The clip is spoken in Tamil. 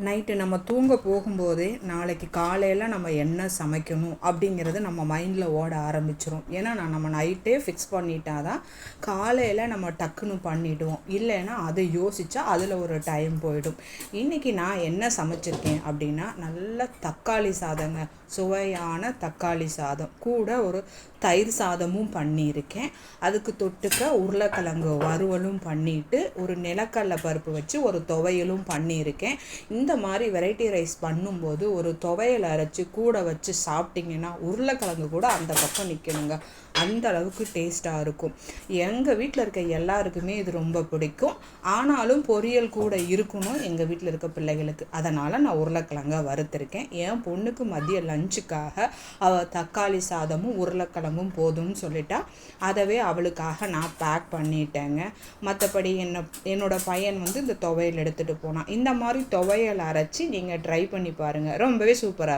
நைட்டு நம்ம தூங்க போகும்போதே நாளைக்கு காலையில் நம்ம என்ன சமைக்கணும் அப்படிங்கிறது நம்ம மைண்டில் ஓட ஆரம்பிச்சிரும். ஏன்னா நம்ம நைட்டே ஃபிக்ஸ் பண்ணிட்டாதான் காலையில் நம்ம டக்குன்னு பண்ணிவிடுவோம். இல்லைன்னா அதை யோசித்தா அதில் ஒரு டைம் போயிடும். இன்றைக்கி நான் என்ன சமைச்சிருக்கேன் அப்படின்னா, நல்ல தக்காளி சாதங்க, சுவையான தக்காளி சாதம் கூட ஒரு தயிர் சாதமும் பண்ணியிருக்கேன். அதுக்கு தொட்டுக்க உருளைக்கிழங்கு வறுவலும் பண்ணிவிட்டு ஒரு நிலக்கடலை பருப்பு வச்சு ஒரு துவையலும் பண்ணியிருக்கேன். இந்த மாதிரி வெரைட்டி ரைஸ் பண்ணும்போது ஒரு துவையல் அரைச்சி கூட வச்சு சாப்பிட்டிங்கன்னா உருளைக்கிழங்கு கூட அந்த பக்கம் நிற்கணுங்க. அந்த அளவுக்கு டேஸ்ட்டாக இருக்கும். எங்கள் வீட்டில் இருக்க எல்லாருக்குமே இது ரொம்ப பிடிக்கும். ஆனாலும் பொரியல் கூட இருக்கணும் எங்கள் வீட்டில் இருக்க பிள்ளைகளுக்கு. அதனால் நான் உருளைக்கிழங்க வறுத்துருக்கேன். என் பொண்ணுக்கு மதிய லஞ்சுக்காக அவள் தக்காளி சாதமும் உருளைக்கிழங்கும் போதும்னு சொல்லிட்டா. அதவே அவளுக்காக நான் பேக் பண்ணிட்டேங்க. மற்றபடி என்னோட பையன் இந்த துவையல் எடுத்துகிட்டு போனான். இந்த மாதிரி துவையல் அரைச்சி நீங்கள் ட்ரை பண்ணி பாருங்கள். ரொம்பவே சூப்பராக